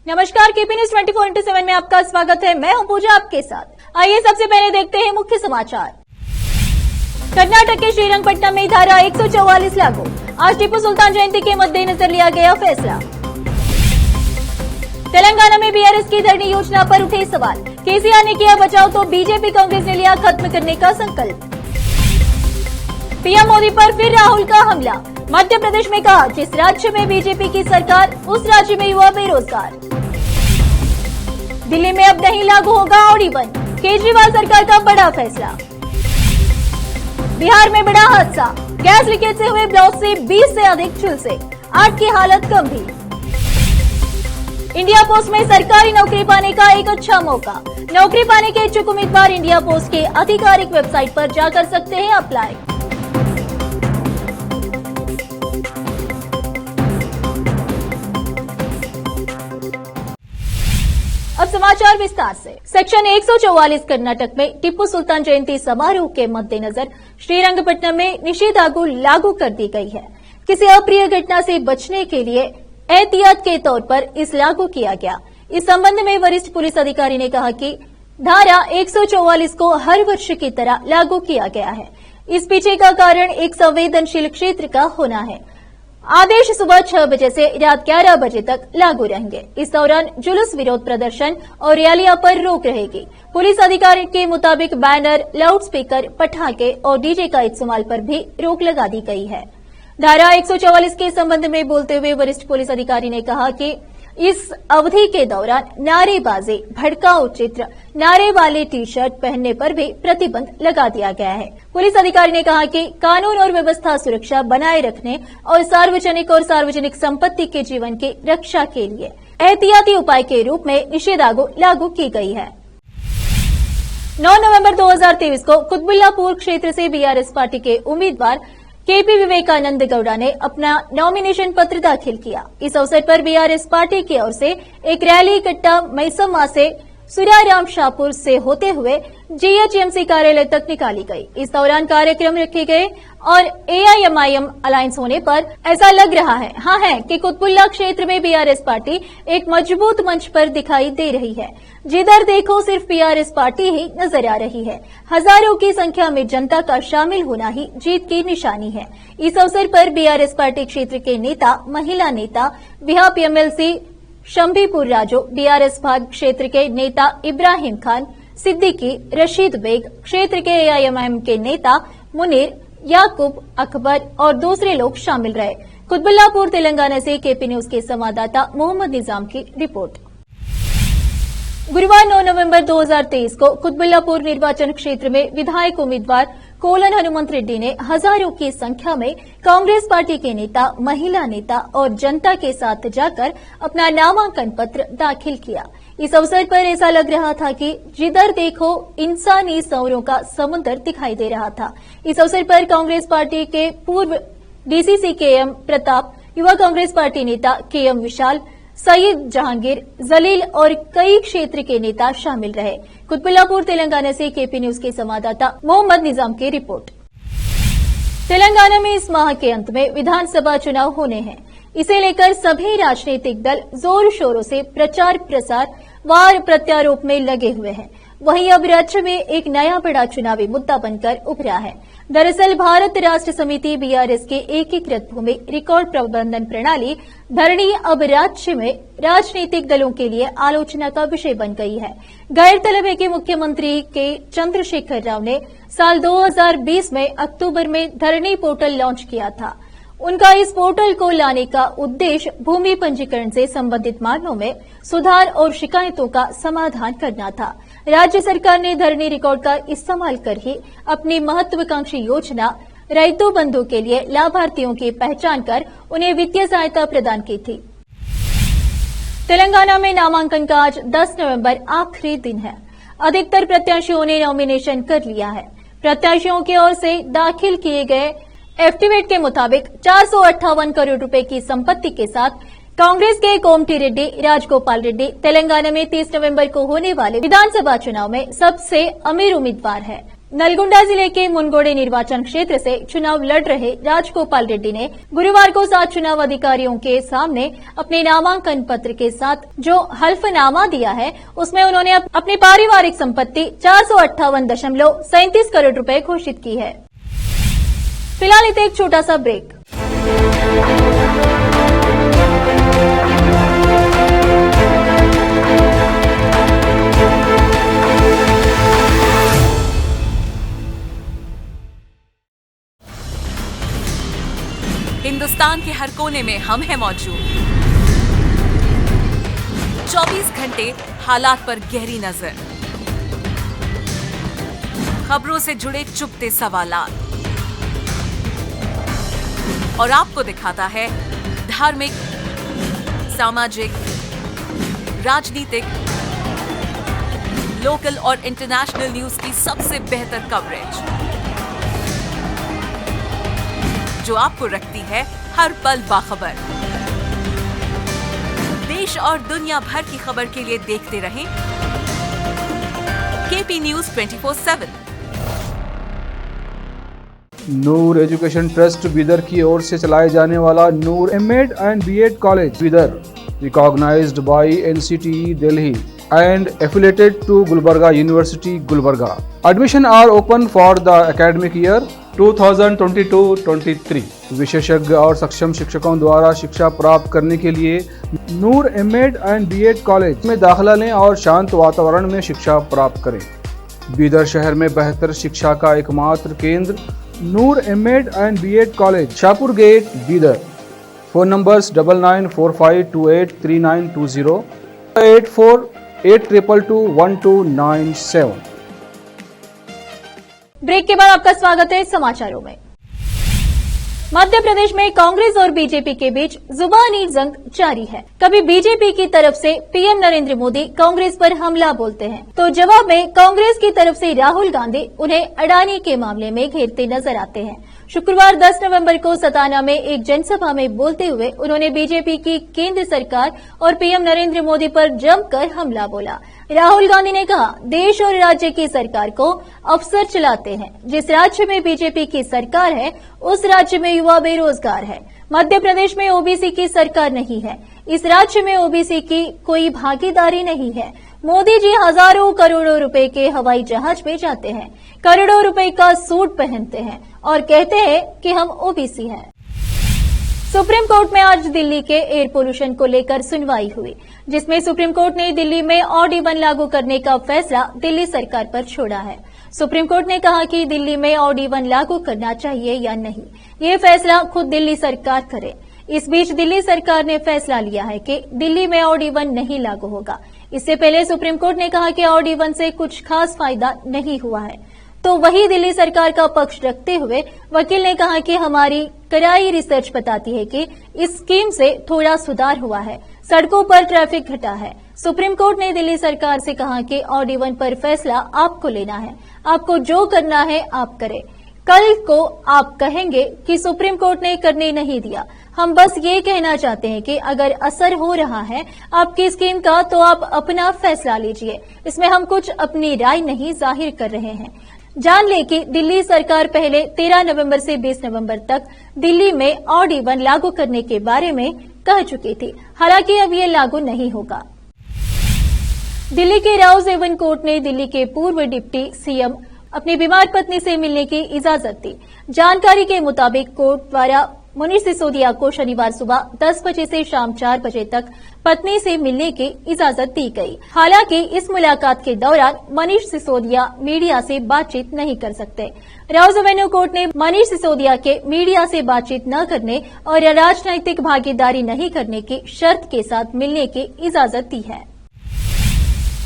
नमस्कार, KP news 24/7 में आपका स्वागत है। मैं हूं पूजा आपके साथ। आइए सबसे पहले देखते हैं मुख्य समाचार। कर्नाटक के श्रीरंगपट्टनम में धारा 144 लागू। आज टीपू सुल्तान जयंती के मद्देनजर लिया गया फैसला। तेलंगाना में बीआरएस की धरनी योजना पर उठे सवाल। केसीआर ने किया बचाव तो बीजेपी कांग्रेस ने लिया खत्म करने का संकल्प। पीएम मोदी पर फिर राहुल का हमला। मध्य प्रदेश में कहा, जिस राज्य में बीजेपी की सरकार उस राज्य में युवा बेरोजगार। दिल्ली में अब नहीं लागू होगा ऑड-इवन। केजरीवाल सरकार का बड़ा फैसला। बिहार में बड़ा हादसा। गैस लीकेज से हुए ब्लास्ट से 20 से अधिक झुलसे, 8 की हालत गंभीर। इंडिया पोस्ट में सरकारी नौकरी पाने का एक अच्छा मौका। नौकरी पाने के इच्छुक उम्मीदवार इंडिया पोस्ट के आधिकारिक वेबसाइट पर जा कर सकते हैं अप्लाई। अब समाचार विस्तार से। सेक्शन 144 कर्नाटक में टीपू सुल्तान जयंती समारोह के मद्देनजर श्रीरंगपट्टनम में निषेधाज्ञा लागू कर दी गई है। किसी अप्रिय घटना से बचने के लिए एहतियात के तौर पर इस लागू किया गया। इस संबंध में वरिष्ठ पुलिस अधिकारी ने कहा कि धारा 144 को हर वर्ष की तरह लागू किया गया है। इस पीछे का कारण एक संवेदनशील क्षेत्र का होना है। आदेश सुबह 6 बजे से रात 11 बजे तक लागू रहेंगे। इस दौरान जुलूस, विरोध प्रदर्शन और रैलियां पर रोक रहेगी। पुलिस अधिकारी के मुताबिक बैनर, लाउडस्पीकर, पटाखे और डीजे का इस्तेमाल पर भी रोक लगा दी गई है। धारा 144 के संबंध में बोलते हुए वरिष्ठ पुलिस अधिकारी ने कहा कि इस अवधि के दौरान नारेबाजी, भड़काऊ चित्र, नारे वाले टी शर्ट पहनने पर भी प्रतिबंध लगा दिया गया है। पुलिस अधिकारी ने कहा कि कानून और व्यवस्था सुरक्षा बनाए रखने और सार्वजनिक संपत्ति के जीवन की रक्षा के लिए एहतियाती उपाय के रूप में निषेधाज्ञा लागू की गई है। 9 नवंबर 2023 को कुतबुल्लापुर क्षेत्र से बीआरएस पार्टी के उम्मीदवार केपी विवेकानंद गौड़ा ने अपना नॉमिनेशन पत्र दाखिल किया। इस अवसर पर बीआरएस पार्टी की ओर से एक रैली कट्टा मैसम्मा से सुराराम शाहपुर से होते हुए जीएचएमसी कार्यालय तक निकाली गई। इस दौरान कार्यक्रम रखे गए और एआईएमआईएम अलायंस होने पर ऐसा लग रहा है कि कुतबुल्ला क्षेत्र में बीआरएस पार्टी एक मजबूत मंच पर दिखाई दे रही है। जिधर देखो सिर्फ बीआरएस पार्टी ही नजर आ रही है। हजारों की संख्या में जनता का शामिल होना ही जीत की निशानी है। इस अवसर पर बीआरएस पार्टी क्षेत्र के नेता, महिला नेता, बिहाप एमएलसी शंभीपुर राजू, बीआरएस भाग क्षेत्र के नेता इब्राहिम खान सिद्दीकी, रशीद बेग, क्षेत्र के एआईएमआईएम के नेता मुनीर, याकूब, अकबर और दूसरे लोग शामिल रहे। कुतबुल्लापुर तेलंगाना से केपी न्यूज के संवाददाता मोहम्मद निजाम की रिपोर्ट। गुरुवार 9 नवंबर 2023 को कुतबुल्लापुर निर्वाचन क्षेत्र में विधायक उम्मीदवार कोलन हनुमंत रेड्डी ने हजारों की संख्या में कांग्रेस पार्टी के नेता, महिला नेता और जनता के साथ जाकर अपना नामांकन पत्र दाखिल किया। इस अवसर पर ऐसा लग रहा था कि जिधर देखो इंसानी सौरों का समुद्र दिखाई दे रहा था। इस अवसर पर कांग्रेस पार्टी के पूर्व डीसीसी केएम प्रताप, युवा कांग्रेस पार्टी नेता केएम विशाल, सईद जहांगीर, जलील और कई क्षेत्र के नेता शामिल रहे। कुतबुल्लापुर तेलंगाना से केपी न्यूज के संवाददाता मोहम्मद निजाम की रिपोर्ट। तेलंगाना में इस माह के अंत में विधानसभा चुनाव होने हैं। इसे लेकर सभी राजनीतिक दल जोर शोरों से प्रचार प्रसार व प्रत्यारोप में लगे हुए हैं। वहीं अब राज्य में एक नया बड़ा चुनावी मुद्दा बनकर उभरा है। दरअसल भारत राष्ट्र समिति बीआरएस के एकीकृत भूमि रिकॉर्ड प्रबंधन प्रणाली धरनी अब राज्य में राजनीतिक दलों के लिए आलोचना का विषय बन गई है। गौरतलब है कि मुख्यमंत्री के चंद्रशेखर राव ने साल 2020 में अक्टूबर में धरनी पोर्टल लॉन्च किया था। उनका इस पोर्टल को लाने का उद्देश्य भूमि पंजीकरण से संबंधित मामलों में सुधार और शिकायतों का समाधान करना था। राज्य सरकार ने धरनी रिकॉर्ड का इस्तेमाल कर ही अपनी महत्वाकांक्षी योजना रैतू बंधु के लिए लाभार्थियों की पहचान कर उन्हें वित्तीय सहायता प्रदान की थी। तेलंगाना में नामांकन का आज 10 नवंबर आखिरी दिन है। अधिकतर प्रत्याशियों ने नॉमिनेशन कर लिया है। प्रत्याशियों की ओर से दाखिल किए गए एफिडेविट के मुताबिक 458 करोड़ रुपए की संपत्ति के साथ कांग्रेस के कोमटी रेड्डी राजगोपाल रेड्डी तेलंगाना में 30 नवंबर को होने वाले विधानसभा चुनाव में सबसे अमीर उम्मीदवार है। नलगुंडा जिले के मुनगोड़े निर्वाचन क्षेत्र से चुनाव लड़ रहे राजगोपाल रेड्डी ने गुरुवार को 7 चुनाव अधिकारियों के सामने अपने नामांकन पत्र के साथ जो हल्फनामा दिया है उसमें उन्होंने अपनी पारिवारिक संपत्ति 458.37 करोड़ रुपए घोषित की है। फिलहाल इसे एक छोटा सा ब्रेक। हिंदुस्तान के हर कोने में हम हैं मौजूद। 24 घंटे हालात पर गहरी नजर, खबरों से जुड़े चुपते सवालात और आपको दिखाता है धार्मिक, सामाजिक, राजनीतिक, लोकल और इंटरनेशनल न्यूज की सबसे बेहतर कवरेज जो आपको रखती है हर पल बाखबर। देश और दुनिया भर की खबर के लिए देखते रहें KP news 24/7। Noor education trust Bidar की ओर से चलाए जाने वाला Noor MEd and BEd college Bidar, recognised by NCTE Delhi and affiliated to Gulbarga University, Gulbarga. Admission are open for the academic year 2022-23. विशेषज्ञ और सक्षम शिक्षकों द्वारा शिक्षा प्राप्त करने के लिए नूर एमएड एंड बीएड कॉलेज में दाखिला लें और शांत वातावरण में शिक्षा प्राप्त करें। बीदर शहर में बेहतर शिक्षा का एकमात्र केंद्र Noor MEd and BEd college, Shahpur gate, Bidar. Phone numbers 9945283920 8482221297। Break के बाद आपका स्वागत है समाचारों में। मध्य प्रदेश में कांग्रेस और बीजेपी के बीच जुबानी जंग जारी है। कभी बीजेपी की तरफ से पीएम नरेंद्र मोदी कांग्रेस पर हमला बोलते हैं तो जवाब में कांग्रेस की तरफ से राहुल गांधी उन्हें अडानी के मामले में घेरते नजर आते हैं। शुक्रवार 10 नवंबर को सताना में एक जनसभा में बोलते हुए उन्होंने बीजेपी की केंद्र सरकार और पीएम नरेंद्र मोदी पर जमकर हमला बोला। राहुल गांधी ने कहा, देश और राज्य की सरकार को अफसर चलाते हैं। जिस राज्य में बीजेपी की सरकार है उस राज्य में युवा बेरोजगार है। मध्य प्रदेश में ओबीसी की सरकार नहीं है। इस राज्य में ओबीसी की कोई भागीदारी नहीं है। मोदी जी हजारों करोड़ों रुपए के हवाई जहाज में जाते हैं, करोड़ों रुपए का सूट पहनते हैं और कहते हैं कि हम ओबीसी हैं। सुप्रीम कोर्ट में आज दिल्ली के एयर पोल्यूशन को लेकर सुनवाई हुई, जिसमें सुप्रीम कोर्ट ने दिल्ली में ऑड इवन लागू करने का फैसला दिल्ली सरकार पर छोड़ा है। सुप्रीम कोर्ट ने कहा कि दिल्ली में ऑड इवन लागू करना चाहिए या नहीं, ये फैसला खुद दिल्ली सरकार करे। इस बीच दिल्ली सरकार ने फैसला लिया है कि दिल्ली में ऑड इवन नहीं लागू होगा। इससे पहले सुप्रीम कोर्ट ने कहा कि ऑड इवन से कुछ खास फायदा नहीं हुआ है, तो वही दिल्ली सरकार का पक्ष रखते हुए वकील ने कहा कि हमारी कराई रिसर्च बताती है कि इस स्कीम से थोड़ा सुधार हुआ है, सड़कों पर ट्रैफिक घटा है। सुप्रीम कोर्ट ने दिल्ली सरकार से कहा कि ऑड इवन पर फैसला आपको लेना है, आपको जो करना है आप करें। कल को आप कहेंगे कि सुप्रीम कोर्ट ने करने नहीं दिया। हम बस ये कहना चाहते हैं कि अगर असर हो रहा है आपकी स्कीम का तो आप अपना फैसला लीजिए। इसमें हम कुछ अपनी राय नहीं जाहिर कर रहे हैं। जान लें कि दिल्ली सरकार पहले 13 नवंबर से 20 नवंबर तक दिल्ली में ऑड इवन लागू करने के बारे में कह चुकी थी। हालांकि अब ये लागू नहीं होगा। दिल्ली के राउज एवन कोर्ट ने दिल्ली के पूर्व डिप्टी सीएम अपनी बीमार पत्नी से मिलने की इजाजत दी। जानकारी के मुताबिक कोर्ट द्वारा मनीष सिसोदिया को शनिवार सुबह 10 बजे से शाम 4 बजे तक पत्नी से मिलने की इजाजत दी गई। हालांकि इस मुलाकात के दौरान मनीष सिसोदिया मीडिया से बातचीत नहीं कर सकते। राउज एवेन्यू कोर्ट ने मनीष सिसोदिया के मीडिया से बातचीत न करने और राजनैतिक भागीदारी नहीं करने की शर्त के साथ मिलने की इजाजत दी है।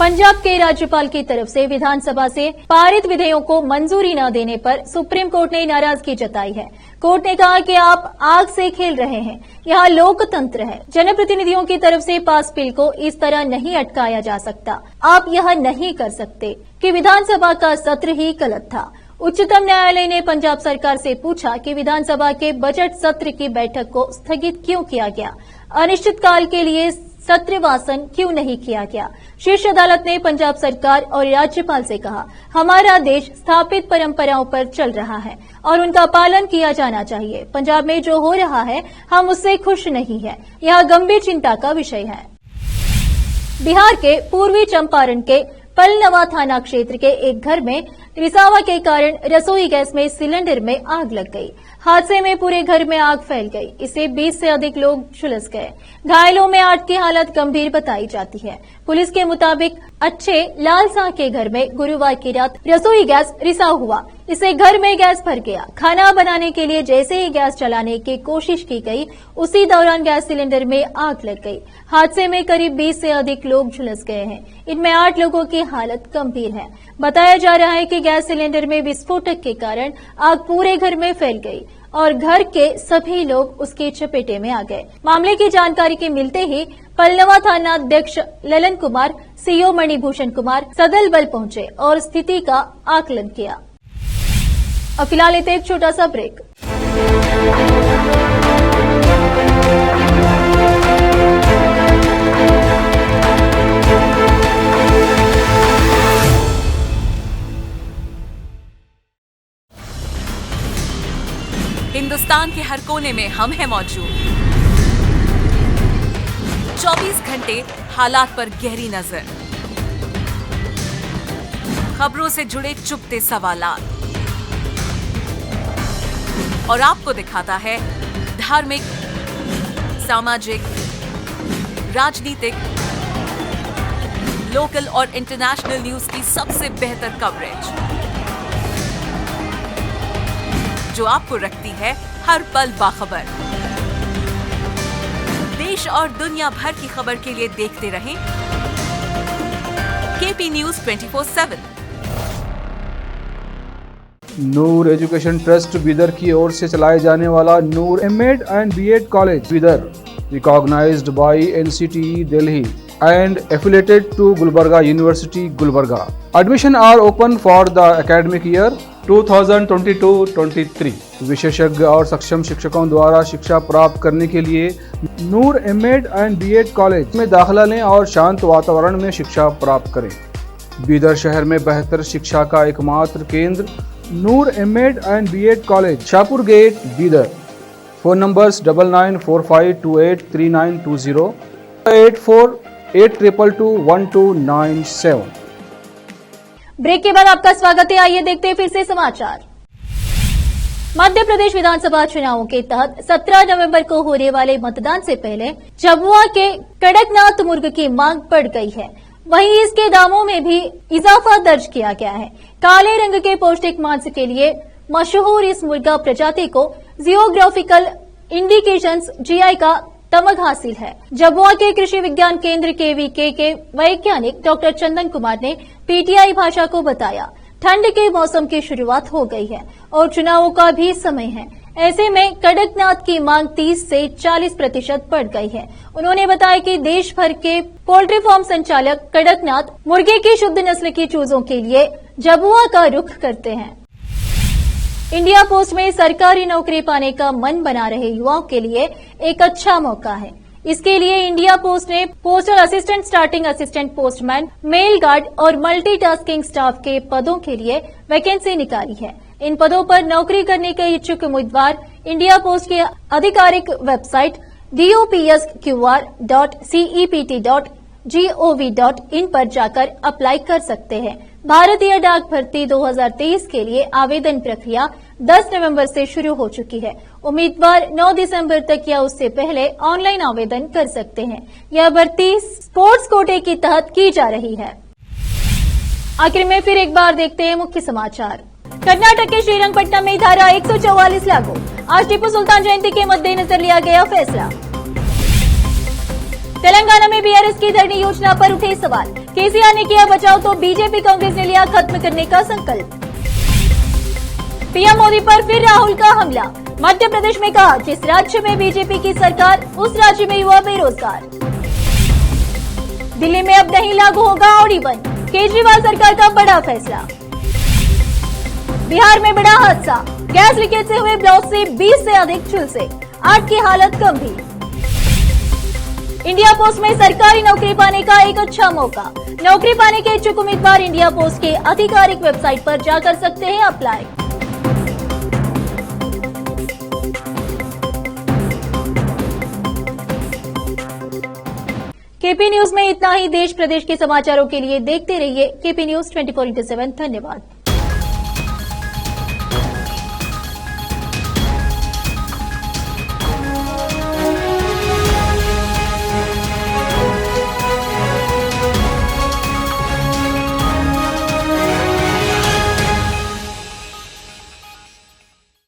पंजाब के राज्यपाल की तरफ से विधानसभा से पारित विधेयकों को मंजूरी न देने पर सुप्रीम कोर्ट ने नाराजगी जताई है। कोर्ट ने कहा कि आप आग से खेल रहे हैं, यहाँ लोकतंत्र है। जनप्रतिनिधियों की तरफ से पास बिल को इस तरह नहीं अटकाया जा सकता। आप यह नहीं कर सकते कि विधानसभा का सत्र ही गलत था। उच्चतम न्यायालय ने पंजाब सरकार से पूछा कि विधानसभा के बजट सत्र की बैठक को स्थगित क्यों किया गया, अनिश्चितकाल के लिए सत्रवासन क्यों नहीं किया गया। शीर्ष अदालत ने पंजाब सरकार और राज्यपाल से कहा, हमारा देश स्थापित परंपराओं पर चल रहा है और उनका पालन किया जाना चाहिए। पंजाब में जो हो रहा है हम उससे खुश नहीं है। यह गंभीर चिंता का विषय है। बिहार के पूर्वी चंपारण के पलनवा थाना क्षेत्र के एक घर में रिसावा के कारण रसोई गैस में सिलेंडर में आग लग गई। हादसे में पूरे घर में आग फैल गई। इससे 20 से अधिक लोग झुलस गए। घायलों में 8 की हालत गंभीर बताई जाती है। पुलिस के मुताबिक अच्छे लाल शाह के घर में गुरुवार की रात रसोई गैस रिसाव हुआ। इससे घर में गैस भर गया। खाना बनाने के लिए जैसे ही गैस चलाने की कोशिश की गई, उसी दौरान गैस सिलेंडर में आग लग गई। हादसे में करीब 20 से अधिक लोग झुलस गए हैं। इनमें 8 लोगों की हालत गंभीर है। बताया जा रहा है कि गैस सिलेंडर में विस्फोटक के कारण आग पूरे घर में फैल गई और घर के सभी लोग उसकी चपेटे में आ गए। मामले की जानकारी के मिलते ही पलनवा थाना अध्यक्ष ललन कुमार, सीओ मणिभूषण कुमार सदल बल पहुंचे और स्थिति का आकलन किया। अब फिलहाल लेते एक छोटा सा ब्रेक। हिंदुस्तान के हर कोने में हम हैं मौजूद। 24 घंटे हालात पर गहरी नजर, खबरों से जुड़े चुपते सवालात और आपको दिखाता है धार्मिक, सामाजिक, राजनीतिक, लोकल और इंटरनेशनल न्यूज की सबसे बेहतर कवरेज जो आपको रखती है हर पल बाखबर। देश और दुनिया भर की खबर के लिए देखते रहें KP news 24/7। Noor education trust Bidar की ओर से चलाए जाने वाला Noor MEd and BEd college Bidar, recognised by NCTE Delhi and affiliated to Gulbarga University, Gulbarga. Admission are open for the academic year 2022-23. विशेषज्ञ और सक्षम शिक्षकों द्वारा शिक्षा प्राप्त करने के लिए नूर एमएड एंड बीएड कॉलेज में दाखिला लें और शांत वातावरण में शिक्षा प्राप्त करें। बीदर शहर में बेहतर शिक्षा का एकमात्र केंद्र Noor MEd and BEd college, Shahpur gate, Bidar. Phone numbers 9945283920, 8482221297। Break के बाद आपका स्वागत है। आइए देखते हैं फिर से समाचार। मध्य प्रदेश विधानसभा चुनावों के तहत 17 नवंबर को होने वाले मतदान से पहले झाबुआ के कड़कनाथ मुर्ग की मांग बढ़ गई है। वहीं इसके दामों में भी इजाफा दर्ज किया गया है। काले रंग के पौष्टिक मांस के लिए मशहूर इस मुर्गा प्रजाति को जियोग्राफिकल इंडिकेशंस जीआई का तमग हासिल है। झाबुआ के कृषि विज्ञान केंद्र केवीके के वैज्ञानिक डॉक्टर चंदन कुमार ने पीटीआई भाषा को बताया, ठंड के मौसम की शुरुआत हो गई है और चुनावों का भी समय है। ऐसे में कड़कनाथ की मांग 30 से 40% बढ़ गई है। उन्होंने बताया कि देश भर के पोल्ट्री फार्म संचालक कड़कनाथ मुर्गे की शुद्ध नस्ल की चूजों के लिए झाबुआ का रुख करते हैं। इंडिया पोस्ट में सरकारी नौकरी पाने का मन बना रहे युवाओं के लिए एक अच्छा मौका है। इसके लिए इंडिया पोस्ट ने postal assistant, starting assistant, postman, mail guard और मल्टीटास्किंग स्टाफ के पदों के लिए वैकेंसी निकाली है। इन पदों पर नौकरी करने के इच्छुक उम्मीदवार इंडिया पोस्ट की आधिकारिक वेबसाइट dopsqr.cept.gov.in पर जाकर अप्लाई कर सकते हैं। भारतीय डाक भर्ती 2023 के लिए आवेदन प्रक्रिया 10 नवंबर से शुरू हो चुकी है। उम्मीदवार 9 दिसंबर तक या उससे पहले ऑनलाइन आवेदन कर सकते हैं। यह भर्ती स्पोर्ट्स कोटे के तहत की जा रही है। आखिर में फिर एक बार देखते हैं मुख्य समाचार। कर्नाटक के श्रीरंगपट्टनम में धारा 144 लागू। आज टीपू सुल्तान जयंती के मद्देनजर लिया गया फैसला। तेलंगाना में बीआरएस की धरनी योजना पर उठे सवाल। केसीआर ने किया बचाव तो बीजेपी कांग्रेस ने लिया खत्म करने का संकल्प। पीएम मोदी पर फिर राहुल का हमला। मध्य प्रदेश में कहा, जिस राज्य में बीजेपी की सरकार उस राज्य में युवा बेरोजगार। दिल्ली में अब नहीं लागू होगा ऑड इवन। केजरीवाल सरकार का बड़ा फैसला। बिहार में बड़ा हादसा, गैस लीकेज से हुए ब्लास्ट से 20 से अधिक झुलसे, 8 की हालत गंभीर। इंडिया पोस्ट में सरकारी नौकरी पाने का एक अच्छा मौका। नौकरी पाने के इच्छुक उम्मीदवार इंडिया पोस्ट के आधिकारिक वेबसाइट पर जा कर सकते हैं अप्लाई। केपी न्यूज में इतना ही। देश प्रदेश के समाचारों के लिए देखते रहिए केपी न्यूज 24/7। धन्यवाद।